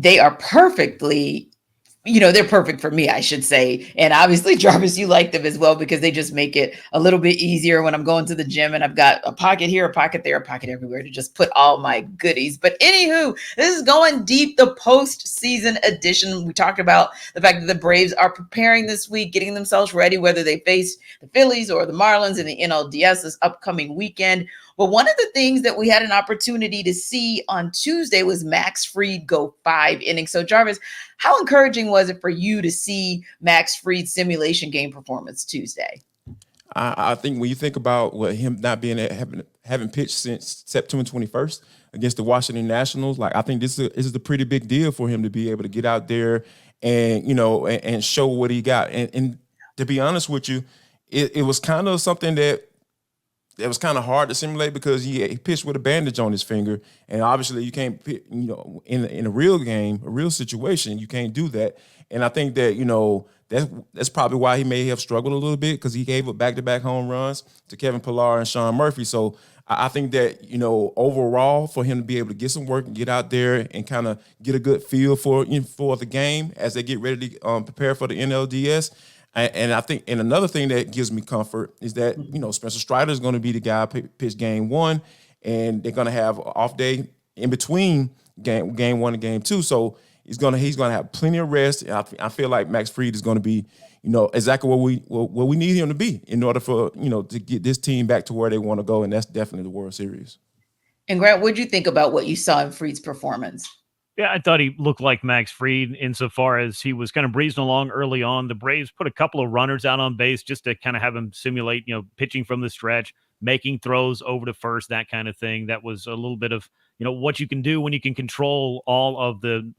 they are perfectly, they're perfect for me, I should say. And obviously, Jarvis, you like them as well because they just make it a little bit easier when I'm going to the gym and I've got a pocket here, a pocket there, a pocket everywhere to just put all my goodies. But anywho, this is Going Deep, the postseason edition. We talked about the fact that the Braves are preparing this week, getting themselves ready, whether they face the Phillies or the Marlins in the NLDS this upcoming weekend. But one of the things that we had an opportunity to see on Tuesday was Max Fried go 5 innings. So, Jarvis, how encouraging was it for you to see Max Fried's simulation game performance Tuesday? I think when you think about what him not being having pitched since September 21st against the Washington Nationals, like I think this is a pretty big deal for him to be able to get out there and and show what he got. And to be honest with you, it was kind of something that was kind of hard to simulate because he pitched with a bandage on his finger, and obviously you can't, in a real game, a real situation, you can't do that. And I think that that's probably why he may have struggled a little bit because he gave up back-to-back home runs to Kevin Pillar and Sean Murphy. So I think that overall for him to be able to get some work and get out there and kind of get a good feel for the game as they get ready to prepare for the NLDS. And I think, and another thing that gives me comfort is that, Spencer Strider is going to be the guy pitch game 1, and they're going to have an off day in between game 1 and game 2. So he's going to have plenty of rest. And I feel like Max Fried is going to be, exactly what we need him to be in order for, to get this team back to where they want to go. And that's definitely the World Series. And Grant, what did you think about what you saw in Fried's performance? Yeah, I thought he looked like Max Fried insofar as he was kind of breezing along early on. The Braves put a couple of runners out on base just to kind of have him simulate, pitching from the stretch, making throws over to first, that kind of thing. That was a little bit of, what you can do when you can control all of the,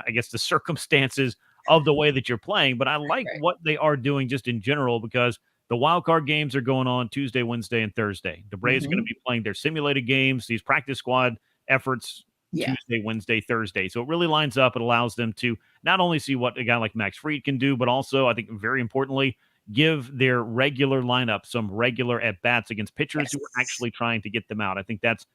I guess the circumstances of the way that you're playing. But I like what they are doing just in general because the wild card games are going on Tuesday, Wednesday, and Thursday. The Braves are going to be playing their simulated games, these practice squad efforts, Tuesday, Wednesday, Thursday. So it really lines up. It allows them to not only see what a guy like Max Fried can do, but also, I think very importantly, give their regular lineup some regular at-bats against pitchers who are actually trying to get them out. I think that's,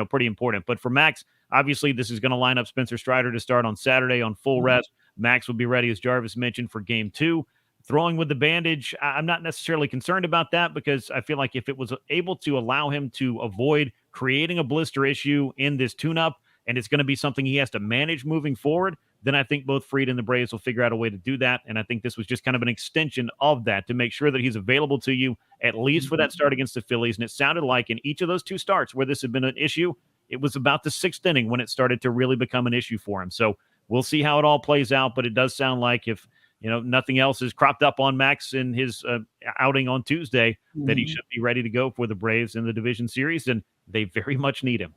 pretty important. But for Max, obviously, this is going to line up Spencer Strider to start on Saturday on full rest. Max will be ready, as Jarvis mentioned, for game 2. Throwing with the bandage, I'm not necessarily concerned about that because I feel like if it was able to allow him to avoid creating a blister issue in this tune-up, and it's going to be something he has to manage moving forward, then I think both Fried and the Braves will figure out a way to do that. And I think this was just kind of an extension of that to make sure that he's available to you, at least for that start against the Phillies. And it sounded like in each of those 2 starts where this had been an issue, it was about the 6th inning when it started to really become an issue for him. So we'll see how it all plays out. But it does sound like if, nothing else has cropped up on Max in his outing on Tuesday, that he should be ready to go for the Braves in the division series. And they very much need him.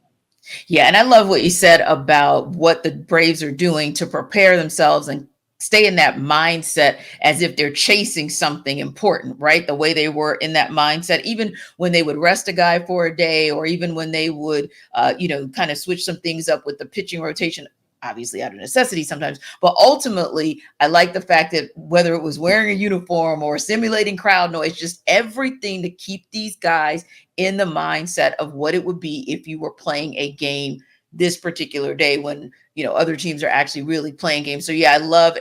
Yeah, and I love what you said about what the Braves are doing to prepare themselves and stay in that mindset as if they're chasing something important, right? The way they were in that mindset, even when they would rest a guy for a day, or even when they would, kind of switch some things up with the pitching rotation, obviously out of necessity sometimes. But ultimately, I like the fact that whether it was wearing a uniform or simulating crowd noise, just everything to keep these guys in the mindset of what it would be if you were playing a game this particular day when, other teams are actually really playing games. So yeah, I love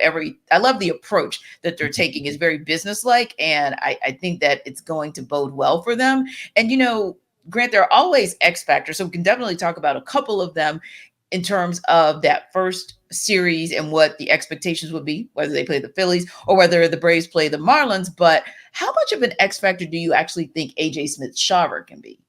the approach that they're taking is very businesslike. And I think that it's going to bode well for them. And, Grant, there are always X factors. So we can definitely talk about a couple of them in terms of that first series and what the expectations would be, whether they play the Phillies or whether the Braves play the Marlins. But how much of an X factor do you actually think AJ Smith-Shawver can be?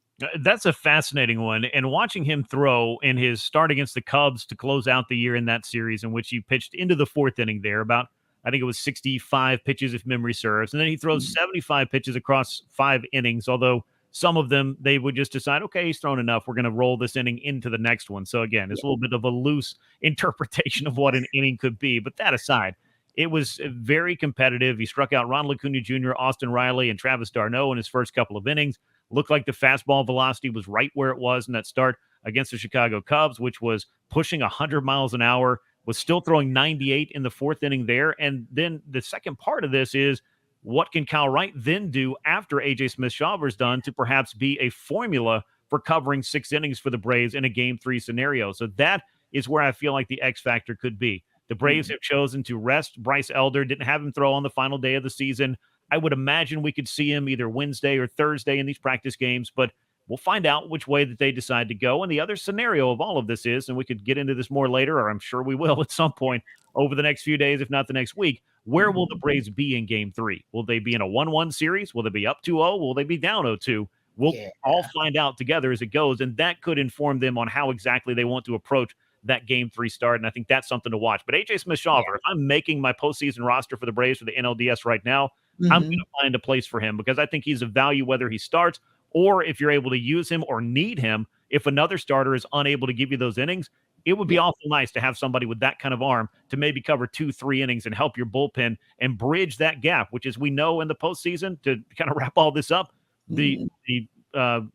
That's a fascinating one. And watching him throw in his start against the Cubs to close out the year in that series in which he pitched into the 4th inning there, about, I think it was 65 pitches if memory serves. And then he throws 75 pitches across 5 innings, although some of them, they would just decide, okay, he's thrown enough. We're going to roll this inning into the next one. So again, it's a little bit of a loose interpretation of what an inning could be. But that aside, it was very competitive. He struck out Ronald Acuna Jr., Austin Riley, and Travis d'Arnaud in his first couple of innings. Looked like the fastball velocity was right where it was in that start against the Chicago Cubs, which was pushing 100 miles an hour, was still throwing 98 in the 4th inning there. And then the second part of this is, what can Kyle Wright then do after AJ Smith-Shawver's done to perhaps be a formula for covering 6 innings for the Braves in a Game 3 scenario? So that is where I feel like the X factor could be. The Braves have chosen to rest Bryce Elder, didn't have him throw on the final day of the season. I would imagine we could see him either Wednesday or Thursday in these practice games, but we'll find out which way that they decide to go. And the other scenario of all of this is, and we could get into this more later, or I'm sure we will at some point over the next few days, if not the next week, where will the Braves be in game 3? Will they be in a 1-1 series? Will they be up 2-0? Will they be down 0-2? We'll all find out together as it goes, and that could inform them on how exactly they want to approach that game 3 start, and I think that's something to watch. But A.J. Smith-Shawver, if I'm making my postseason roster for the Braves for the NLDS right now, I'm going to find a place for him because I think he's of value whether he starts or if you're able to use him or need him. If another starter is unable to give you those innings, it would be awful nice to have somebody with that kind of arm to maybe cover 2-3 innings and help your bullpen and bridge that gap, which, as we know in the postseason, to kind of wrap all this up, the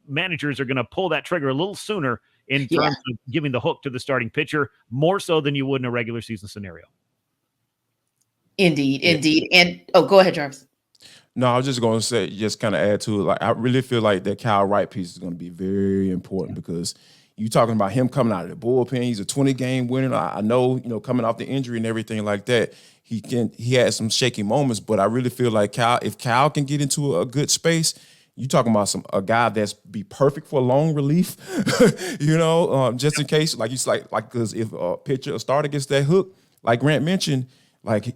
managers are going to pull that trigger a little sooner in terms of giving the hook to the starting pitcher, more so than you would in a regular season scenario. Indeed. And go ahead, Jarvis. No, I was just going to say, just kind of add to it. Like, I really feel like that Kyle Wright piece is going to be very important because you talking about him coming out of the bullpen. He's a 20-game winner. I know, coming off the injury and everything like that, he had some shaky moments, but I really feel like if Kyle can get into a good space, you talking about a guy that's be perfect for long relief, just in case, because if a starter gets that hook, like Grant mentioned, like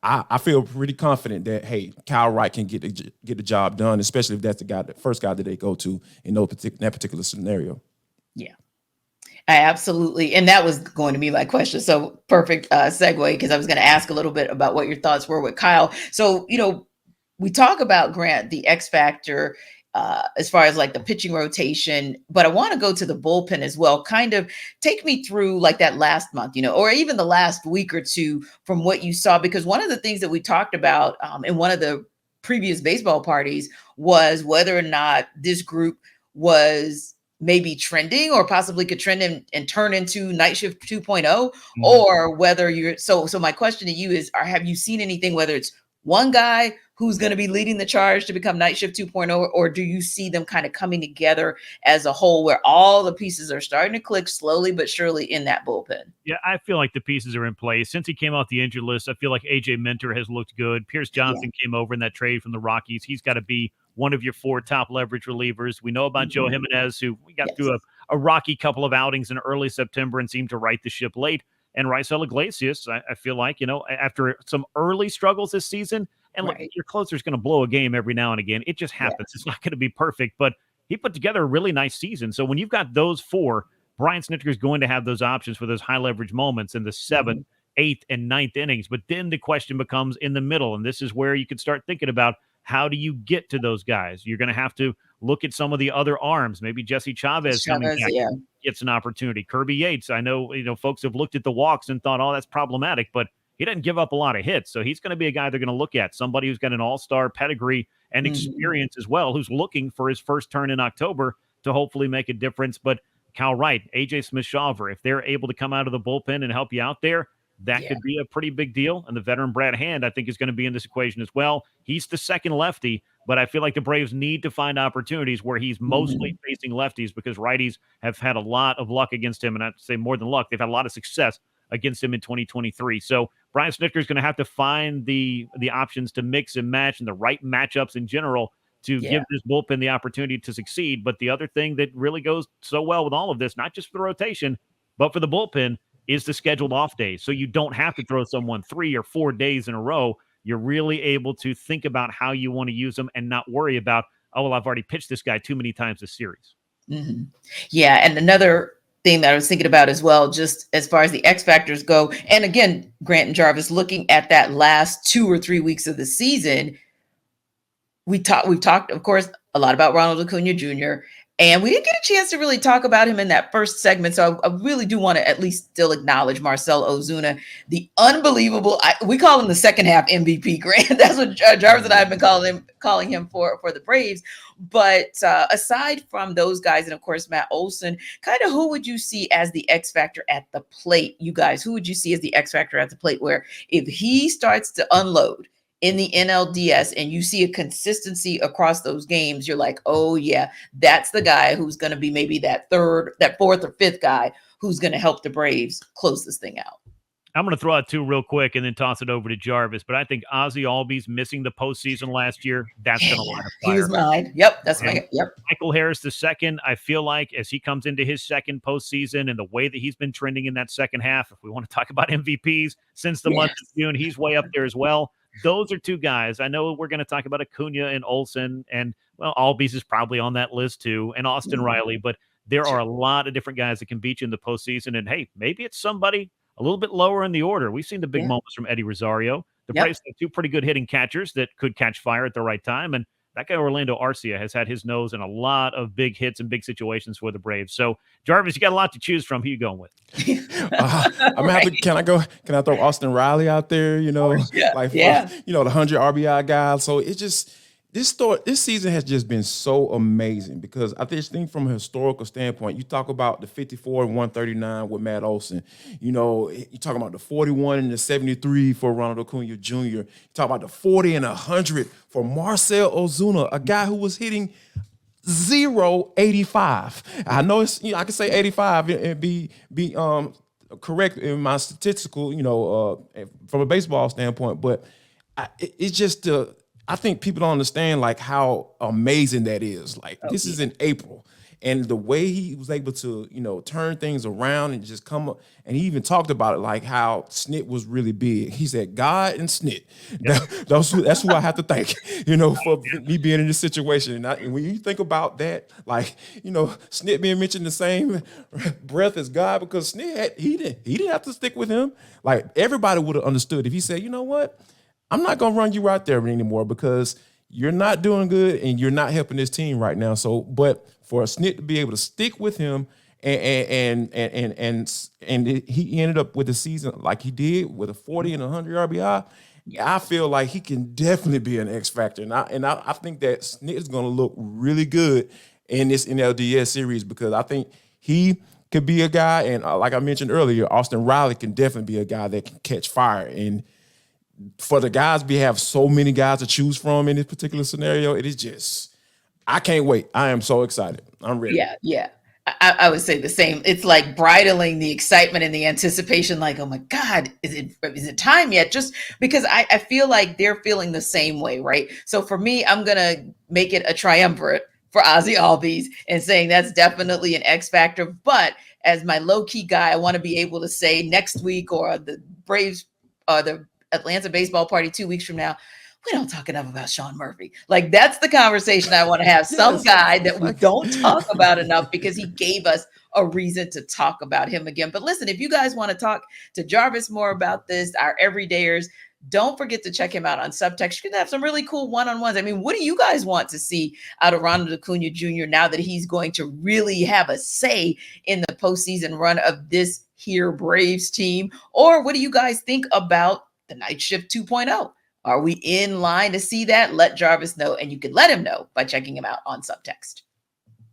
I feel pretty confident that Kyle Wright can get the job done, especially if that's the first guy that they go to in that particular scenario. Yeah, absolutely, and that was going to be my question. So perfect segue because I was going to ask a little bit about what your thoughts were with Kyle. So we talk about Grant, the X factor. As far as like the pitching rotation, but I want to go to the bullpen as well. Kind of take me through like that last month, or even the last week or two from what you saw, because one of the things that we talked about in one of the previous baseball parties was whether or not this group was maybe trending or possibly could trend and turn into night shift 2.0, or whether you're so my question to you is, have you seen anything, whether it's one guy who's going to be leading the charge to become night shift 2.0, or do you see them kind of coming together as a whole where all the pieces are starting to click slowly but surely in that bullpen? Yeah, I feel like the pieces are in place. Since he came off the injured list, I feel like AJ Minter has looked good. Pierce Johnson came over in that trade from the Rockies. He's got to be one of your 4 top leverage relievers. We know about Joe Jimenez, who we got through a rocky couple of outings in early September and seemed to right the ship late. And Raisel Iglesias, I feel like, after some early struggles this season, and look, your closer's going to blow a game every now and again. It just happens. It's not going to be perfect, but he put together a really nice season. So when you've got those 4, Brian Snitker is going to have those options for those high leverage moments in the 7th, 8th, and 9th innings. But then the question becomes in the middle, and this is where you can start thinking about how do you get to those guys? You're going to have to look at some of the other arms. Maybe Jesse Chavez coming back gets an opportunity. Kirby Yates, I know, folks have looked at the walks and thought, oh, that's problematic, but he doesn't give up a lot of hits. So he's going to be a guy they're going to look at, somebody who's got an all-star pedigree and experience as well, who's looking for his first turn in October to hopefully make a difference. But Kyle Wright, A.J. Smith-Shawver, if they're able to come out of the bullpen and help you out there, that could be a pretty big deal. And the veteran Brad Hand, I think, is going to be in this equation as well. He's the second lefty, but I feel like the Braves need to find opportunities where he's mostly facing lefties because righties have had a lot of luck against him. And I'd say more than luck, they've had a lot of success against him in 2023. So Brian Snitker is going to have to find the options to mix and match and the right matchups in general to give this bullpen the opportunity to succeed. But the other thing that really goes so well with all of this, not just for the rotation, but for the bullpen, is the scheduled off days. So you don't have to throw someone 3 or 4 days in a row. You're really able to think about how you want to use them and not worry about, oh, well, I've already pitched this guy too many times this series. Yeah. And another thing that I was thinking about as well, just as far as the X factors go. And again, Grant and Jarvis, looking at that last 2 or 3 weeks of the season, we've talked, of course, a lot about Ronald Acuna Jr., and we didn't get a chance to really talk about him in that first segment. So I really do want to at least still acknowledge Marcel Ozuna, the unbelievable, we call him the second half MVP, Grant. That's what Jarvis and I have been calling him for the Braves. But aside from those guys, and of course, Matt Olson, kind of who would you see as the X factor at the plate? You guys, who would you see as the X factor at the plate where if he starts to unload in the NLDS and you see a consistency across those games, you're like, oh yeah, that's the guy who's going to be maybe that 4th or 5th guy who's going to help the Braves close this thing out. I'm going to throw out two real quick and then toss it over to Jarvis. But I think Ozzy Albies missing the postseason last year, that's going to light a fire. He was mine. Yep, that's my yep. Michael Harris the second, I feel like as he comes into his second postseason and the way that he's been trending in that second half, if we want to talk about MVPs since the month of June, he's way up there as well. Those are two guys. I know we're going to talk about Acuna and Olsen, and well, Albies is probably on that list too, and Austin Riley, but there are a lot of different guys that can beat you in the postseason. And hey, maybe it's somebody a little bit lower in the order. We've seen the big moments from Eddie Rosario. The Braves have two pretty good hitting catchers that could catch fire at the right time. And that guy, Orlando Arcia, has had his nose in a lot of big hits and big situations for the Braves. So, Jarvis, you got a lot to choose from. Who you going with? I'm gonna have to. Can I throw Austin Riley out there? You know, the 100 RBI guy. So it just this season has just been so amazing because I just think from a historical standpoint, you talk about the 54 and 139 with Matt Olson. You know, you talk about the 41 and the 73 for Ronald Acuna Jr. You talk about the 40 and 100 for Marcel Ozuna, a guy who was hitting 0.85. I know it's I can say 85 and be correct in my statistical, from a baseball standpoint, but it's just I think people don't understand like how amazing that is. Like this is in April, and the way he was able to, turn things around and just come up. And he even talked about it, like how Snit was really big. He said, God and Snit. That's who I have to thank, for me being in this situation. And when you think about that, like, Snit being mentioned the same breath as God, because Snit, he didn't have to stick with him. Like everybody would have understood if he said, you know what? I'm not going to run you right there anymore because you're not doing good and you're not helping this team right now. So, but for a Snit to be able to stick with him and he ended up with the season like he did with a 40 and 100 RBI, I feel like he can definitely be an X factor. And I think that Snit is going to look really good in this NLDS series because I think he could be a guy. And like I mentioned earlier, Austin Riley can definitely be a guy that can catch fire. And for the guys, we have so many guys to choose from in this particular scenario. It is just, I can't wait. I am so excited. I'm ready. Yeah. I would say the same. It's like bridling the excitement and the anticipation, like, oh my God, is it time yet? Just because I feel like they're feeling the same way, right? So for me, I'm going to make it a triumvirate for Ozzy Albies and saying that's definitely an X factor. But as my low-key guy, I want to be able to say next week or the Braves, the Atlanta baseball party 2 weeks from now, we don't talk enough about Sean Murphy. Like that's the conversation I want to have. Some guy that we don't talk about enough because he gave us a reason to talk about him again. But listen, if you guys want to talk to Jarvis more about this, our everydayers, don't forget to check him out on Subtext. You're going to have some really cool one-on-ones. I mean, what do you guys want to see out of Ronald Acuna Jr. now that he's going to really have a say in the postseason run of this here Braves team? Or what do you guys think about the Night Shift 2.0? Are we in line to see that? Let Jarvis know, and you can let him know by checking him out on Subtext.